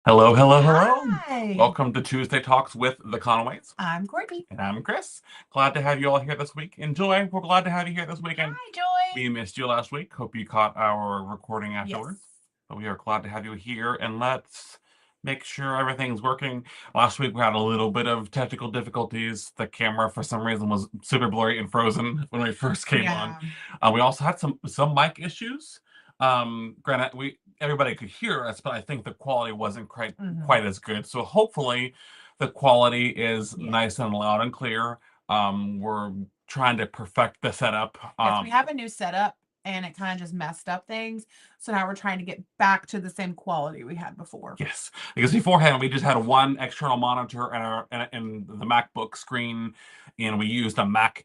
Hello, hello, hello. Hi, Welcome to Tuesday Talks with the Conways. I'm Courtney. And I'm Chris. Glad to have you all here this week. Enjoy. We're glad to have you here this weekend. Hi, Joy. We missed you last week. Hope you caught our recording afterwards. Yes. But we are glad to have you here, and let's make sure everything's working. Last week we had a little bit of technical difficulties. The camera, for some reason, was super blurry and frozen when we first came on. Yeah. We also had some mic issues. Granted, we everybody could hear us, but I think the quality wasn't quite as good. So hopefully, the quality is Yeah. nice and loud and clear. We're trying to perfect the setup. Yes, we have a new setup and it kind of just messed up things. So now we're trying to get back to the same quality we had before. Yes, because beforehand we just had one external monitor and the MacBook screen, and we used a Mac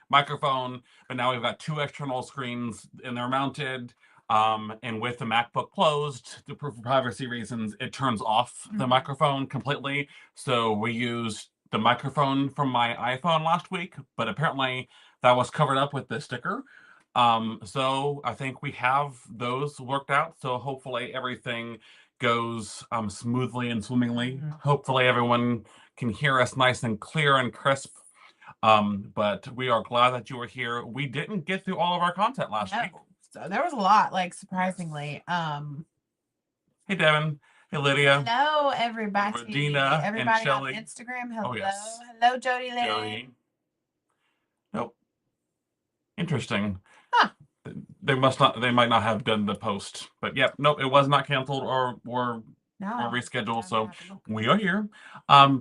microphone. But now we've got two external screens, and they're mounted. And with the MacBook closed, for privacy reasons, it turns off the microphone completely. So we used the microphone from my iPhone last week, but apparently that was covered up with the sticker. So I think we have those worked out. So hopefully everything goes smoothly and swimmingly. Hopefully everyone can hear us nice and clear and crisp. But we are glad that you were here. We didn't get through all of our content last week. So there was a lot, like surprisingly. Hey Devin. Hey Lydia. Hello, everybody. Regina Everybody and Shelley. on Instagram. Hello. Oh, yes. Hello, Jody Lynn. Jody. Nope. Interesting. Huh. They might not have done the post, but yep, nope, it was not canceled or rescheduled. So we are here.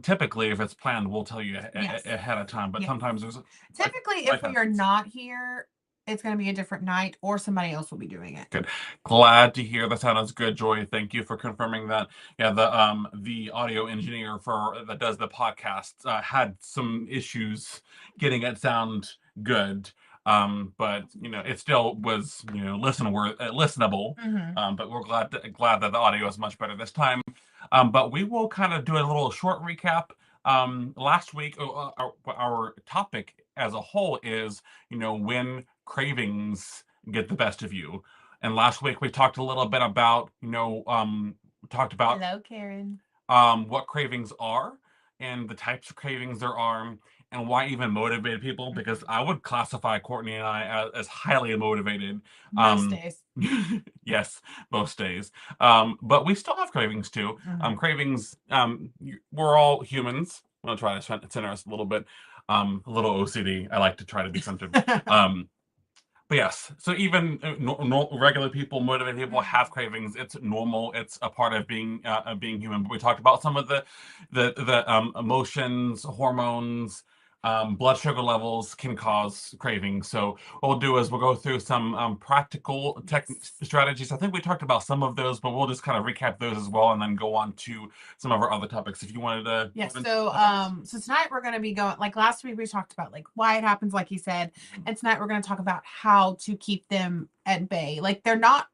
Typically, if it's planned, we'll tell you ahead of time. But sometimes there's typically if we are not here, it's going to be a different night, or somebody else will be doing it. Good. Glad to hear that sounds good, Joy. Thank you for confirming that. Yeah, the audio engineer that does the podcast had some issues getting it sound good. But it still was listenable. But we're glad that the audio is much better this time. But we will kind of do a little short recap. Last week, our topic as a whole is when cravings get the best of you. And last week we talked a little bit about Hello, Karen. What cravings are and the types of cravings there are, and why even motivated people, because I would classify Courtney and I as highly motivated. Most days. Yes, most days. But we still have cravings too. Cravings, we're all humans. I'm gonna try to center us a little bit. A little OCD. I like to try to be centered. But yes, so even regular people, motivated people have cravings. It's normal. It's a part of being human. But we talked about some of the emotions, hormones, blood sugar levels can cause cravings. So what we'll do is we'll go through some practical strategies. I think we talked about some of those, but we'll just kind of recap those as well, and then go on to some of our other topics. If you wanted to, yes. So tonight we're going to be going, like last week we talked about like why it happens, like you said, and tonight we're going to talk about how to keep them at bay. Like they're not.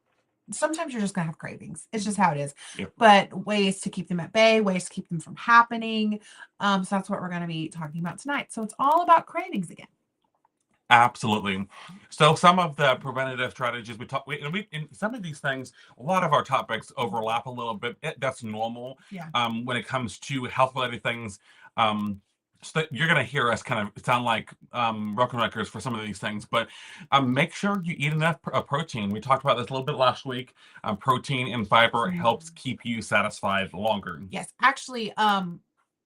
Sometimes you're just going to have cravings. It's just how it is. Yep. But ways to keep them at bay, ways to keep them from happening. So that's what we're going to be talking about tonight. So it's all about cravings again. Absolutely. So some of the preventative strategies in some of these things, a lot of our topics overlap a little bit. That's normal. Yeah. When it comes to health-related things, so you're going to hear us kind of sound like broken records for some of these things, but make sure you eat enough protein. We talked about this a little bit last week. Protein and fiber helps keep you satisfied longer. Yes, actually,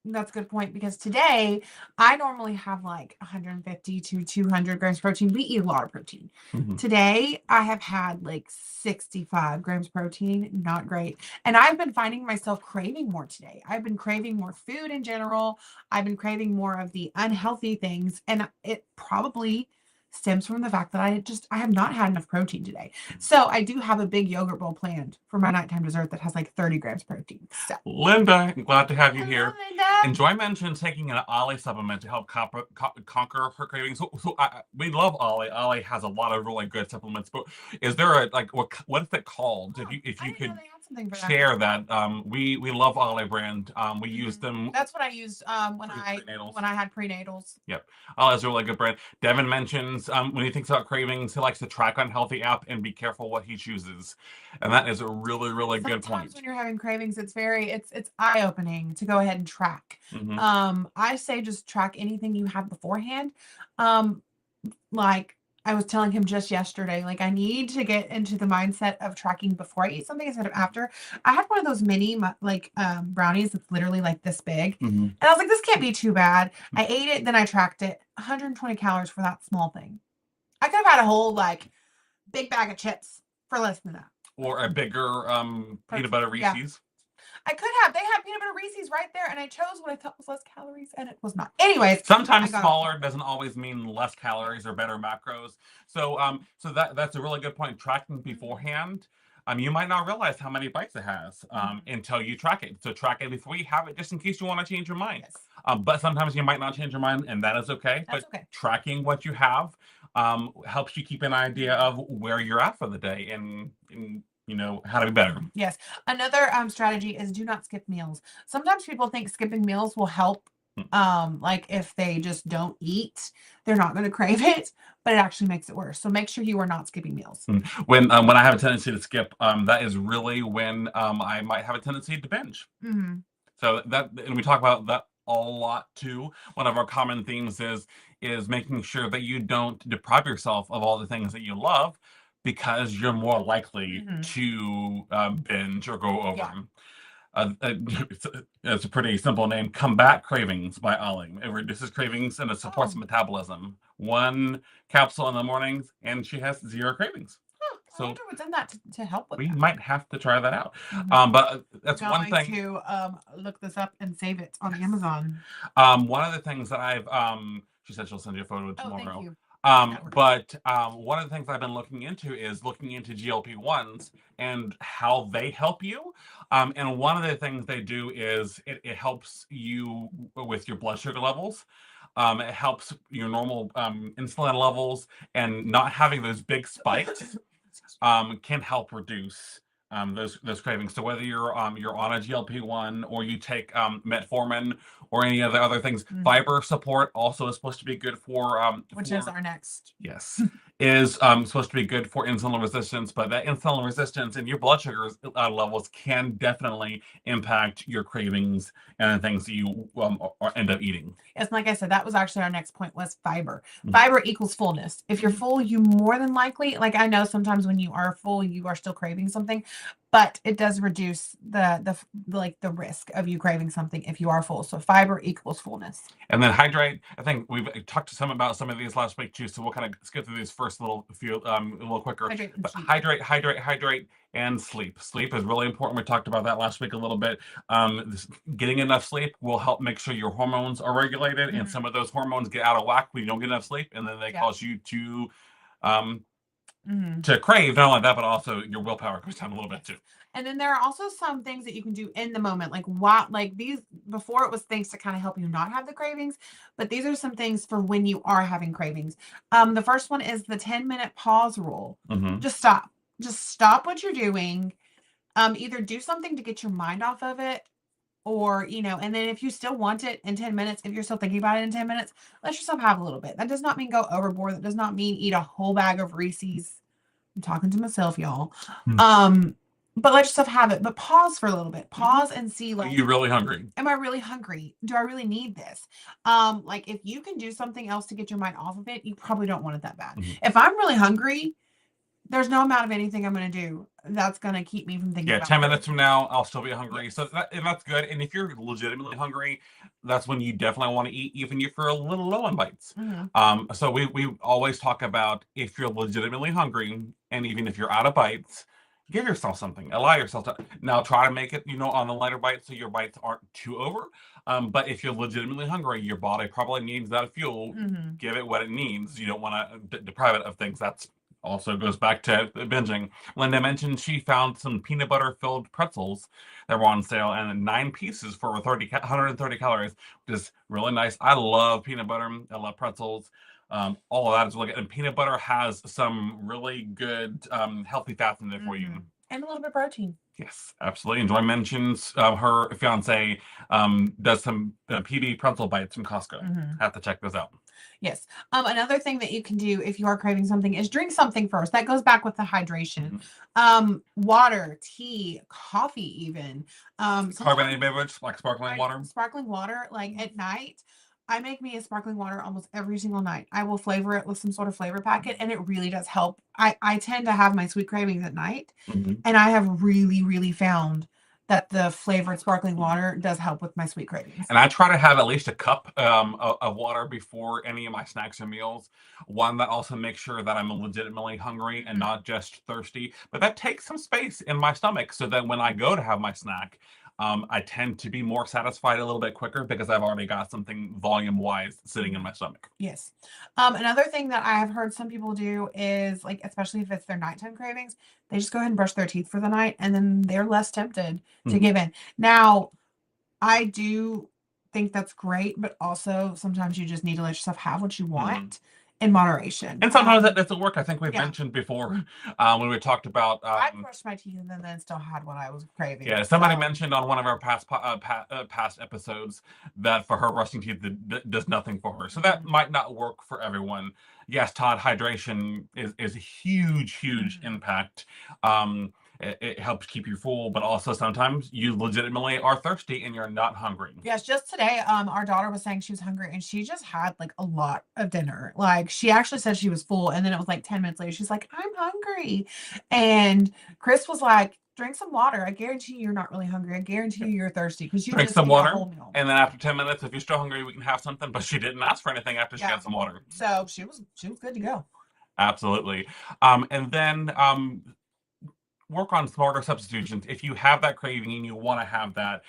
that's a good point, because today I normally have like 150 to 200 grams protein. We eat a lot of protein. Today I have had like 65 grams protein. Not great. And I've been finding myself craving more today. I've been craving more food in general. I've been craving more of the unhealthy things. And it probably stems from the fact that I have not had enough protein today. So I do have a big yogurt bowl planned for my nighttime dessert that has like 30 grams protein. So Linda, I'm glad to have you here. Linda. And Joy mentioned taking an Ollie supplement to help conquer her cravings. So we love Ollie. Ollie has a lot of really good supplements. But is there what is it called? If you could share that. We love Ollie brand. We use them. That's what I used when I had prenatals. Yep. Ollie's a really good brand. Devin mentions is when he thinks about cravings, he likes to track Unhealthy app and be careful what he chooses, and that is a really, really good Sometimes point. when you're having cravings, it's eye-opening to go ahead and track. I say just track anything you have beforehand. Like I was telling him just yesterday, like I need to get into the mindset of tracking before I eat something instead of after. I had one of those mini brownies that's literally like this big, and I was like, this can't be too bad. I ate it, then I tracked it, 120 calories for that small thing. I could have had a whole like big bag of chips for less than that. Or a bigger peanut butter Reese's. Yeah. I could have. They had peanut butter Reese's right there, and I chose what I thought was less calories, and it was not. Anyways, sometimes smaller doesn't always mean less calories or better macros. So that's a really good point. Tracking beforehand. You might not realize how many bites it has until you track it. So track it before you have it, just in case you want to change your mind. Yes. But sometimes you might not change your mind, and that is okay. That's okay. Tracking what you have helps you keep an idea of where you're at for the day and how to be better. Yes. Another strategy is do not skip meals. Sometimes people think skipping meals will help. Like if they just don't eat, they're not going to crave it, but it actually makes it worse. So make sure you are not skipping meals. When I have a tendency to skip, that is really when I might have a tendency to binge. So and we talk about that a lot too. One of our common themes is making sure that you don't deprive yourself of all the things that you love, because you're more likely to binge or go over. It's a pretty simple name. Combat Cravings by Ollie. It reduces cravings and it supports metabolism. 1 capsule in the mornings, and she has 0 cravings. I wonder what's in that to help with we that. might have to try that out. But that's one thing. To look this up and save it on Amazon. One of the things that I've she said she'll send you a photo tomorrow. Thank you. But one of the things I've been looking into is looking into GLP-1s and how they help you. And one of the things they do is it helps you with your blood sugar levels. It helps your normal insulin levels, and not having those big spikes can help reduce those cravings. So whether you're on a GLP-1 or you take metformin or any of the other things, fiber support also is supposed to be good for which is our next. Yes, is supposed to be good for insulin resistance. But that insulin resistance and your blood sugar levels can definitely impact your cravings and the things that you end up eating. Yes, like I said, that was actually our next point, was fiber. Fiber equals fullness. If you're full, you more than likely, like I know sometimes when you are full, you are still craving something, but it does reduce the risk of you craving something if you are full. So fiber equals fullness. And then hydrate. I think we've talked about some of these last week too, so we'll kind of skip through these first a little quicker. Hydrate and sleep. Sleep is really important. We talked about that last week a little bit. Getting enough sleep will help make sure your hormones are regulated, and some of those hormones get out of whack when you don't get enough sleep, and then they cause you to crave. Not only that, but also your willpower goes down a little bit too. And then there are also some things that you can do in the moment, like these. Before it was things to kind of help you not have the cravings, but these are some things for when you are having cravings. The first one is the 10-minute pause rule. Just stop what you're doing. Either do something to get your mind off of it, or and then if you still want it in 10 minutes, if you're still thinking about it in 10 minutes, let yourself have a little bit. That does not mean go overboard. That does not mean eat a whole bag of Reese's. I'm talking to myself, y'all. But let yourself have it. But pause for a little bit. Pause and see, are you really hungry? Am I really hungry? Do I really need this? If you can do something else to get your mind off of it, you probably don't want it that bad. If I'm really hungry, there's no amount of anything I'm going to do that's going to keep me from thinking about 10 minutes from now, I'll still be hungry. Yes. So that's good. And if you're legitimately hungry, that's when you definitely want to eat, even if you're a little low on bites. So we always talk about, if you're legitimately hungry, and even if you're out of bites, give yourself something. Allow yourself to. Now try to make it, on the lighter bites, so your bites aren't too over. But if you're legitimately hungry, your body probably needs that fuel. Give it what it needs. You don't want to deprive it of things. That's also goes back to binging. Linda mentioned she found some peanut butter filled pretzels that were on sale, and 9 pieces for 130 calories, which is really nice. I love peanut butter. I love pretzels. All of that is really good. And peanut butter has some really good healthy fats in there for you. And a little bit of protein. Yes, absolutely. And Joy mentions her fiance does some PB pretzel bites from Costco. Have to check those out. Yes. Another thing that you can do if you are craving something is drink something first. That goes back with the hydration. Water, tea, coffee, even. Carbonated beverage like sparkling Right, water. sparkling water, like at night, I make me a sparkling water almost every single night. I will flavor it with some sort of flavor packet, and it really does help. I tend to have my sweet cravings at night, and I have really, really found that the flavored sparkling water does help with my sweet cravings. And I try to have at least a cup of water before any of my snacks or meals. One that also makes sure that I'm legitimately hungry and not just thirsty. But that takes some space in my stomach so that when I go to have my snack, I tend to be more satisfied a little bit quicker because I've already got something volume-wise sitting in my stomach. Yes. Another thing that I have heard some people do is, like, especially if it's their nighttime cravings, they just go ahead and brush their teeth for the night, and then they're less tempted to give in. Now, I do think that's great, but also sometimes you just need to let yourself have what you want in moderation. And sometimes that doesn't work. I think we've mentioned before when we talked about. I brushed my teeth and then still had what I was craving. Yeah, somebody mentioned on one of our past episodes that for her, brushing teeth does nothing for her. So that might not work for everyone. Yes, Todd, hydration is a huge impact. It helps keep you full, but also sometimes you legitimately are thirsty and you're not hungry. Yes, just today, our daughter was saying she was hungry and she just had like a lot of dinner. Like she actually said she was full, and then it was like 10 minutes later, she's like, I'm hungry. And Chris was like, drink some water. I guarantee you're not really hungry. I guarantee you're thirsty because you drink just some ate water. A whole meal. And then after 10 minutes, if you're still hungry, we can have something. But she didn't ask for anything after she had some water. So she was good to go. Absolutely. And then work on smarter substitutions. If you have that craving and you want to have that,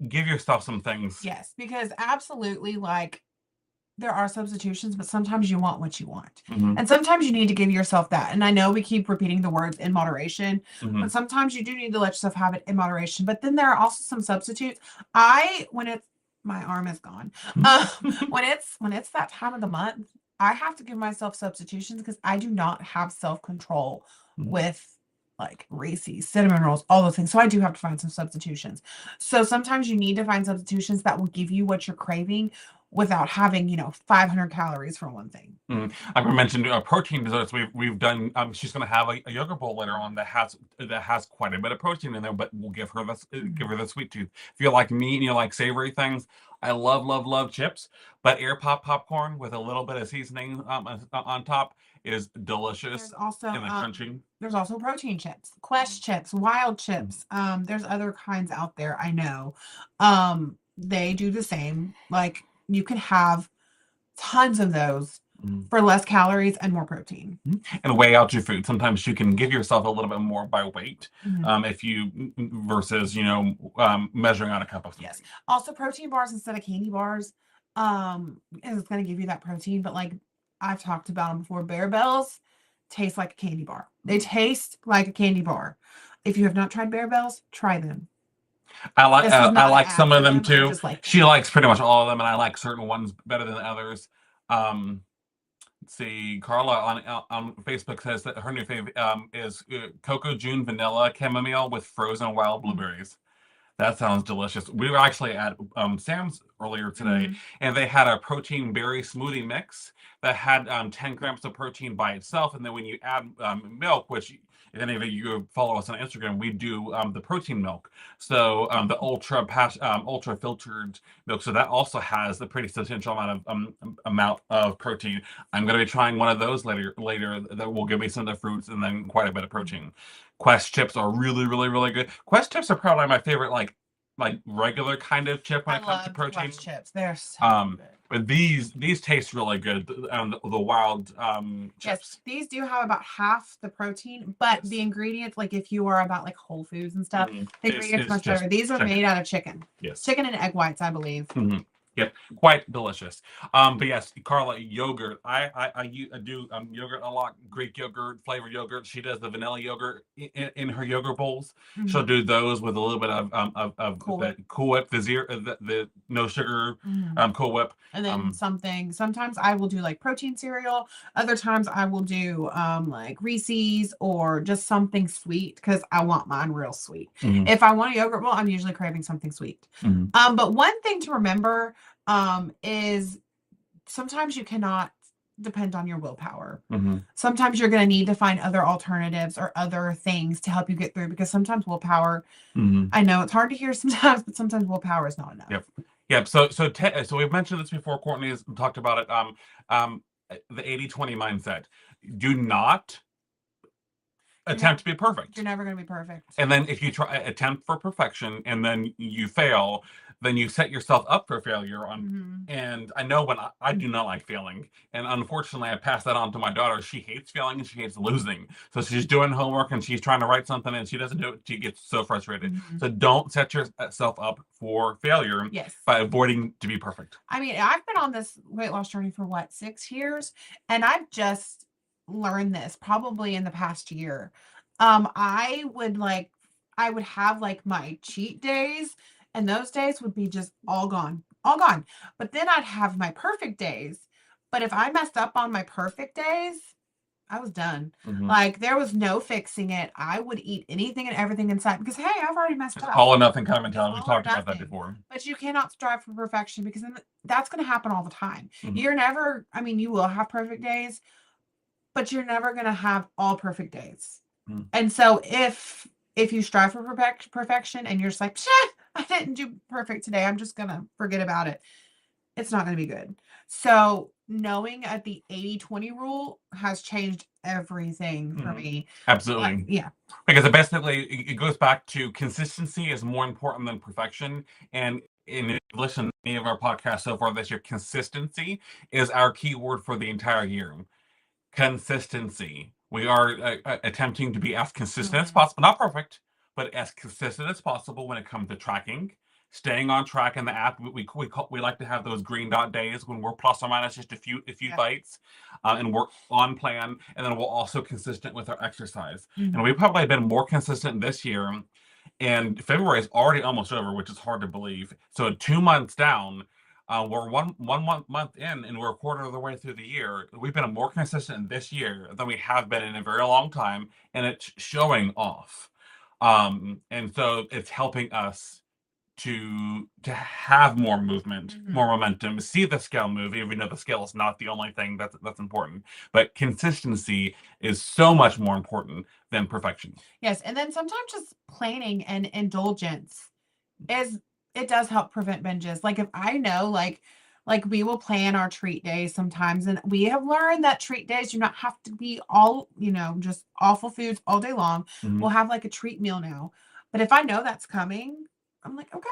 give yourself some things. Yes, because absolutely, like, there are substitutions, but sometimes you want what you want. And sometimes you need to give yourself that. And I know we keep repeating the words in moderation, but sometimes you do need to let yourself have it in moderation. But then there are also some substitutes. My arm is gone. When it's that time of the month, I have to give myself substitutions because I do not have self-control with like Reese's, cinnamon rolls, all those things. So I do have to find some substitutions. So sometimes you need to find substitutions that will give you what you're craving without having, 500 calories for one thing. Like we mentioned, protein desserts. We've done. She's going to have a yogurt bowl later on that has quite a bit of protein in there, but we'll give her the sweet tooth. If you like meat and you like savory things, I love chips. But air popcorn with a little bit of seasoning on top is delicious. There's also and crunchy. There's also protein chips, Quest chips, Wild chips. There's other kinds out there. I know. They do the same. Like you can have tons of those for less calories and more protein. And weigh out your food. Sometimes you can give yourself a little bit more by weight if you versus measuring out a cup of food. Yes. Also, protein bars instead of candy bars. It's going to give you that protein, but like I've talked about them before, Bear Bells taste like a candy bar. They taste like a candy bar. If you have not tried Bear Bells, try them. I like some of them too. She likes pretty much all of them, and I like certain ones better than others. Let's see, Carla on Facebook says that her new favorite is Cocoa June Vanilla Chamomile with frozen wild blueberries. That sounds delicious. We were actually at Sam's earlier today, and they had a protein berry smoothie mix that had 10 grams of protein by itself. And then when you add milk, which if any of you follow us on Instagram, we do the protein milk. So the ultra filtered milk. So that also has a pretty substantial amount of protein. I'm going to be trying one of those later. That will give me some of the fruits and then quite a bit of protein. Quest chips are really good. Quest chips are probably my favorite, like regular kind of chip when it comes to protein. Quest chips, they're so good. But these taste really good. The wild chips. Yes, these do have about half the protein, but the ingredients, like if you are about like Whole Foods and stuff, the ingredients much better. These are made out of chicken. Yes, chicken and egg whites, I believe. Yep, quite delicious. But yes, Carla, yogurt. I do yogurt a lot. Greek yogurt, flavored yogurt. She does the vanilla yogurt in her yogurt bowls. She'll do those with a little bit of Cool Whip, the no sugar Cool Whip. And then sometimes I will do like protein cereal. Other times I will do like Reese's or just something sweet because I want mine real sweet. If I want a yogurt bowl, I'm usually craving something sweet. But one thing to remember is sometimes you cannot depend on your willpower. Mm-hmm. Sometimes you're going to need to find other alternatives or other things to help you get through, because sometimes willpower, I know it's hard to hear sometimes, but sometimes willpower is not enough. Yep. Yep. So we've mentioned this before. Courtney has talked about it. The 80-20 mindset. Do not attempt to be perfect. You're never going to be perfect. And then if you try attempt for perfection and then you fail, then you set yourself up for failure and I know when I do not like failing, and unfortunately I pass that on to my daughter. She hates failing and she hates losing. So she's doing homework and she's trying to write something and she doesn't do it, she gets so frustrated. So don't set yourself up for failure by avoiding to be perfect. I mean, I've been on this weight loss journey for 6 years, and I've just learned this probably in the past year. I would have like my cheat days, and those days would be just all gone. But then I'd have my perfect days. But if I messed up on my perfect days, I was done. Like, there was no fixing it. I would eat anything and everything inside because, hey, I've already messed up. All or nothing kind of mentality. We've talked about that before. But you cannot strive for perfection, because that's going to happen all the time. You're never, I mean, you will have perfect days, but you're never going to have all perfect days. And so if you strive for perfection and you're just like, I didn't do perfect today, I'm just going to forget about it, it's not going to be good. So knowing at the 80-20 rule has changed everything for me. Absolutely. Yeah. Because basically it goes back to consistency is more important than perfection. And in listen to any of our podcasts so far this year, consistency is our key word for the entire year. Consistency. We are attempting to be as consistent as possible, not perfect, but as consistent as possible when it comes to tracking, staying on track in the app. We like to have those green dot days when we're plus or minus just a few bites, and we're on plan. And then we're also consistent with our exercise. And we've probably been more consistent this year. And February is already almost over, which is hard to believe. So 2 months down. We're one month in, and we're a quarter of the way through the year. We've been more consistent this year than we have been in a very long time, and it's showing off. And so it's helping us to have more movement, more momentum, see the scale move, even though the scale is not the only thing that's important. But consistency is so much more important than perfection. Yes, and then sometimes just planning and indulgence it does help prevent binges. Like, if I know, like we will plan our treat days sometimes, and we have learned that treat days do not have to be all, just awful foods all day long. We'll have like a treat meal now. But if I know that's coming, I'm like, okay,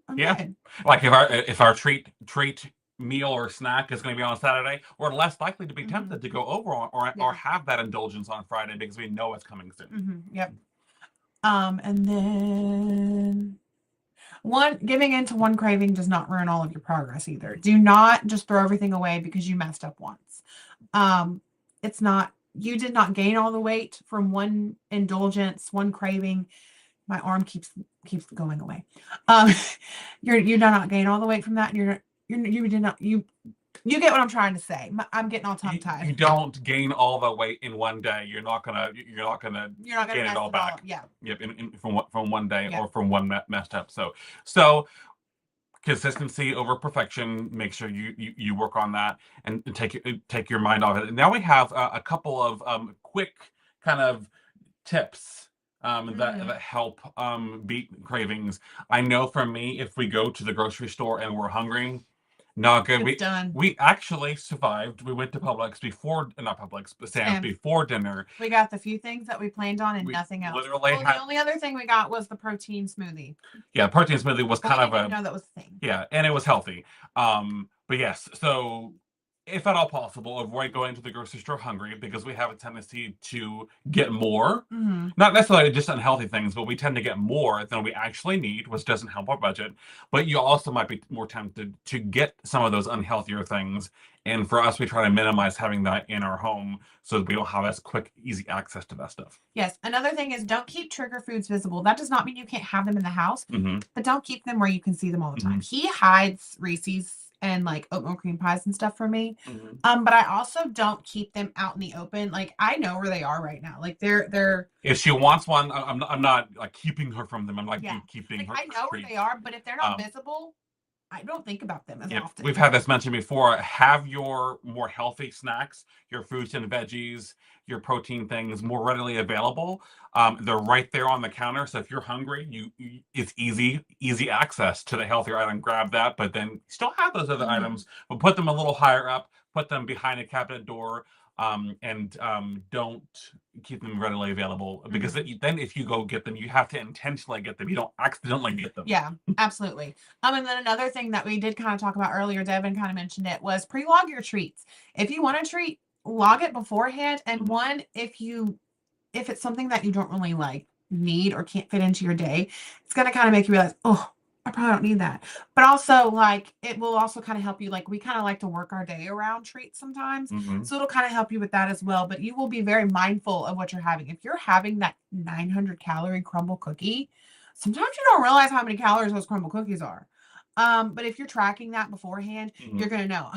I'm good. Like if our treat meal or snack is going to be on Saturday, we're less likely to be tempted to go over or have that indulgence on Friday because we know it's coming soon. Yep. And then giving into one craving does not ruin all of your progress either. Do not just throw everything away because you messed up once. It's not, you did not gain all the weight from one indulgence, one craving. My arm keeps going away. You did not gain all the weight from that. You get what I'm trying to say. I'm getting all tongue-tied. You don't gain all the weight in one day. You're not gonna gain it all back. Yep. From one day or from one messed up. So consistency over perfection. Make sure you work on that and take your mind off it. Now we have a couple of quick kind of tips that help beat cravings. I know for me, if we go to the grocery store and we're hungry, not good. We actually survived. We went to Sam's before dinner. We got the few things that we planned on and nothing else. The only other thing we got was the protein smoothie. Yeah, protein smoothie was kind of a. No, that was the thing. Yeah, and it was healthy. But yes, so if at all possible, avoid going to the grocery store hungry because we have a tendency to get more. Not necessarily just unhealthy things, but we tend to get more than we actually need, which doesn't help our budget. But you also might be more tempted to get some of those unhealthier things. And for us, we try to minimize having that in our home so that we don't have as quick, easy access to that stuff. Yes. Another thing is don't keep trigger foods visible. That does not mean you can't have them in the house, but don't keep them where you can see them all the time. He hides Reese's and like oatmeal cream pies and stuff for me. But I also don't keep them out in the open. Like, I know where they are right now. Like, they're if she wants one, I'm not like keeping her from them. I'm like keeping her. I know where they are, but if they're not visible, I don't think about them as Yep. often. We've had this mentioned before. Have your more healthy snacks, your fruits and veggies, your protein things more readily available. They're right there on the counter. So if you're hungry, it's easy access to the healthier item. Grab that, but then still have those other items, but put them a little higher up. Put them behind a cabinet door, and don't keep them readily available, because then if you go get them, you have to intentionally get them. You don't accidentally get them. Yeah, absolutely. And then another thing that we did kind of talk about earlier, Devin kind of mentioned it, was pre-log your treats. If you want a treat, log it beforehand. And one, if it's something that you don't really like need or can't fit into your day, it's going to kind of make you realize, oh, I probably don't need that. But also, like, it will also kind of help you. Like, we kind of like to work our day around treats sometimes. So it'll kind of help you with that as well. But you will be very mindful of what you're having. If you're having that 900 calorie crumble cookie, sometimes you don't realize how many calories those crumble cookies are. But if you're tracking that beforehand, you're going to know,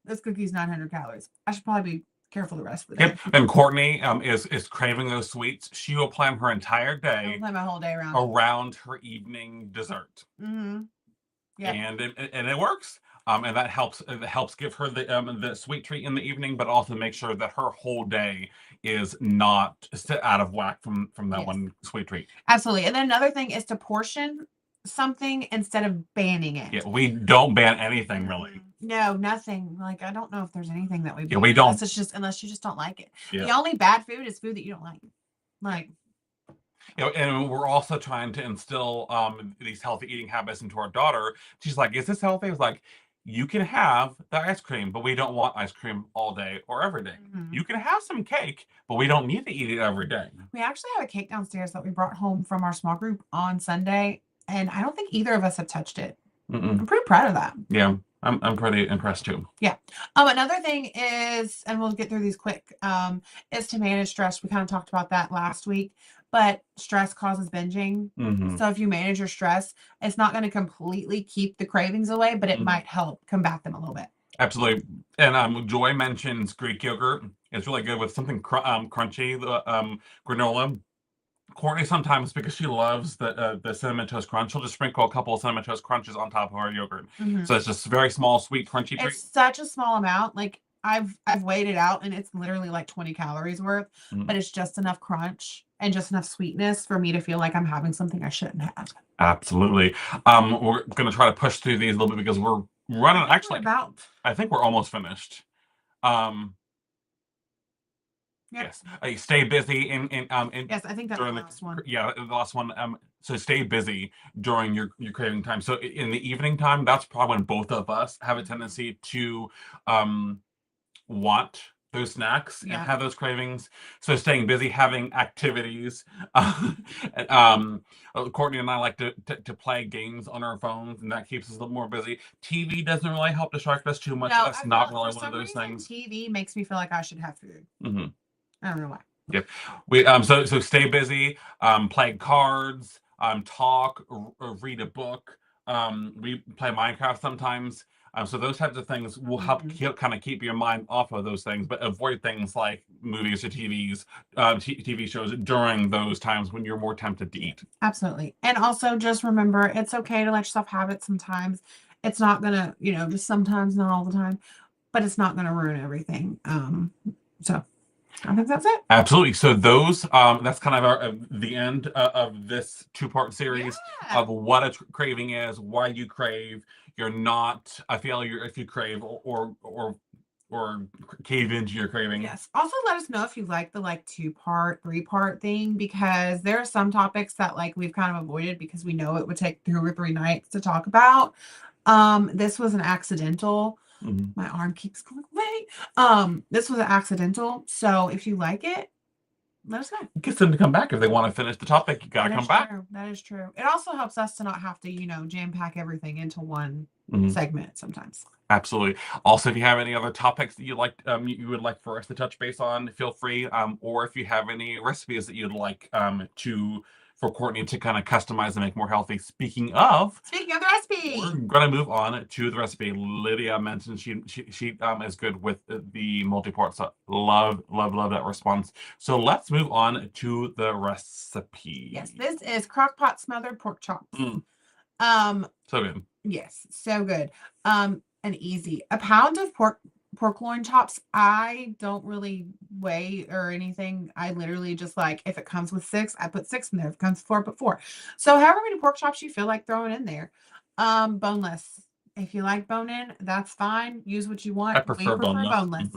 this cookie's 900 calories. I should probably be careful the rest of the day. Yep. And Courtney is craving those sweets. She will plan her entire day, plan my whole day around her evening dessert. Yeah. And it works. And that helps. It helps give her the sweet treat in the evening, but also make sure that her whole day is not out of whack from that one sweet treat. Absolutely. And then another thing is to portion something instead of banning it. Yeah, we don't ban anything really. No, nothing. Like, I don't know if there's anything that we ban. Yeah, we don't. Unless you just don't like it. Yeah. The only bad food is food that you don't like. Like, you know, and we're also trying to instill these healthy eating habits into our daughter. She's like, "Is this healthy?" I was like, "You can have the ice cream, but we don't want ice cream all day or every day. You can have some cake, but we don't need to eat it every day." We actually have a cake downstairs that we brought home from our small group on Sunday, and I don't think either of us have touched it. I'm pretty proud of that. Yeah, I'm pretty impressed too. Yeah. Another thing is, and we'll get through these quick, is to manage stress. We kind of talked about that last week, but stress causes binging. So if you manage your stress, it's not going to completely keep the cravings away, but it might help combat them a little bit. Absolutely. And Joy mentions Greek yogurt. It's really good with something crunchy, the granola. Courtney sometimes, because she loves the cinnamon toast crunch, she'll just sprinkle a couple of cinnamon toast crunches on top of her yogurt. So it's just very small, sweet, crunchy treat. It's such a small amount. Like, I've weighed it out, and it's literally like 20 calories worth, but it's just enough crunch and just enough sweetness for me to feel like I'm having something I shouldn't have. Absolutely. We're going to try to push through these a little bit because we're running. Actually, I think we're almost finished. Yes. Stay busy yes, I think that's the last one. Yeah, the last one. So stay busy during your craving time. So in the evening time, that's probably when both of us have a tendency to want those snacks and have those cravings. So staying busy, having activities. Courtney and I like to play games on our phones, and that keeps us a little more busy. TV doesn't really help distract us too much. That's not really one of those things. TV makes me feel like I should have food. I don't know why. Yep. We so stay busy, play cards, talk, read a book. We play Minecraft sometimes. So those types of things will help kind of keep your mind off of those things, but avoid things like movies or TV shows during those times when you're more tempted to eat. Absolutely. And also just remember, it's okay to let yourself have it sometimes. It's not gonna, just sometimes, not all the time, but it's not gonna ruin everything. So I think that's it. Absolutely. So that's kind of the end of this two-part series of what a craving is, why you crave. You're not a failure if you crave or cave into your craving. Yes. Also, let us know if you like the two-part, three-part thing, because there are some topics that we've kind of avoided because we know it would take 2 or 3 nights to talk about. This was an accidental. My arm keeps going away. This was an accidental. So if you like it, let us know. Get them to come back if they want to finish the topic. You gotta come back. That is true. It also helps us to not have to, jam pack everything into one segment sometimes. Absolutely. Also, if you have any other topics that you would like for us to touch base on, feel free. Or if you have any recipes that you'd like for Courtney to kind of customize and make more healthy. Speaking of the recipe, we're gonna move on to the recipe. Lydia mentioned she is good with the multi-part, so love that response. So let's move on to the recipe. Yes, this is crock pot smothered pork chops. So good. Yes, so good. And easy. A pound of pork loin chops. I don't really weigh or anything. I literally just like if it comes with 6, I put 6 in there. If it comes with 4, I put 4. So however many pork chops you feel like throwing in there. Boneless. If you like bone in, that's fine. Use what you I want. We prefer prefer boneless.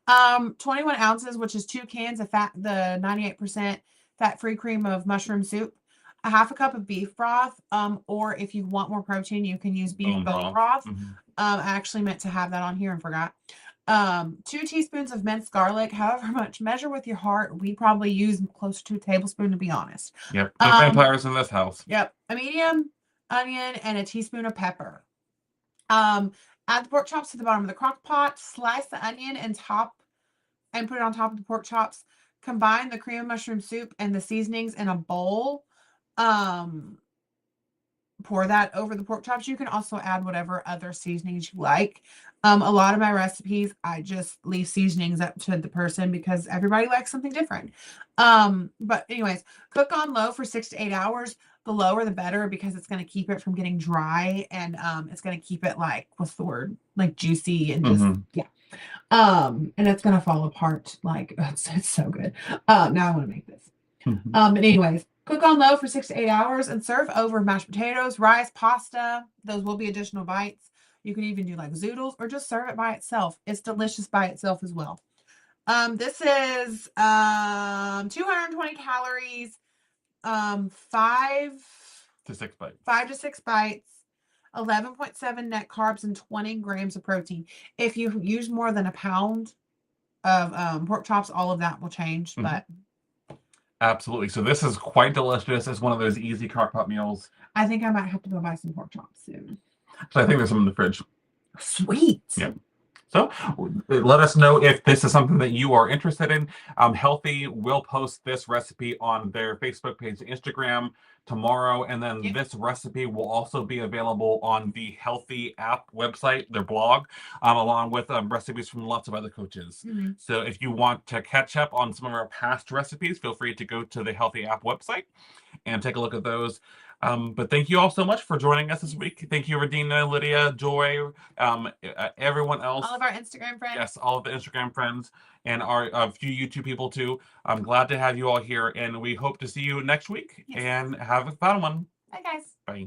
boneless. 21 ounces, which is 2 cans of the 98% fat-free cream of mushroom soup, a half a cup of beef broth, or if you want more protein, you can use beef bone broth. I actually meant to have that on here and forgot. 2 teaspoons of minced garlic, however much, measure with your heart. We probably use close to a tablespoon, to be honest. Yep, no vampires in this house. Yep, a medium onion and a teaspoon of pepper. Add the pork chops to the bottom of the crock pot, slice the onion and put it on top of the pork chops. Combine the cream of mushroom soup and the seasonings in a bowl. Pour that over the pork chops. You can also add whatever other seasonings you like. A lot of my recipes, I just leave seasonings up to the person because everybody likes something different. But anyways, cook on low for 6 to 8 hours. The lower the better because it's going to keep it from getting dry, and it's going to keep it like, what's the word? Like juicy and just yeah. And it's going to fall apart. Like it's so good. Now I want to make this. But anyways, cook on low for 6 to 8 hours and serve over mashed potatoes, rice, pasta. Those will be additional bites. You can even do like zoodles or just serve it by itself. It's delicious by itself as well. This is 220 calories, 5 to 6 bites. 5 to 6 bites, 11.7 net carbs, and 20 grams of protein. If you use more than a pound of pork chops, all of that will change, but absolutely. So this is quite delicious. It's one of those easy crock pot meals. I think I might have to go buy some pork chops soon. So I think there's some in the fridge. Sweet. Yeah. So let us know if this is something that you are interested in. Healthy will post this recipe on their Facebook page, Instagram tomorrow, and then this recipe will also be available on the Healthy app website, their blog, along with recipes from lots of other coaches. So if you want to catch up on some of our past recipes, feel free to go to the Healthy app website and take a look at those. But thank you all so much for joining us this week. Thank you, Radina, Lydia, Joy, everyone else. All of our Instagram friends. Yes, all of the Instagram friends and our few YouTube people too. I'm glad to have you all here, and we hope to see you next week. And have a fun one. Bye, guys. Bye.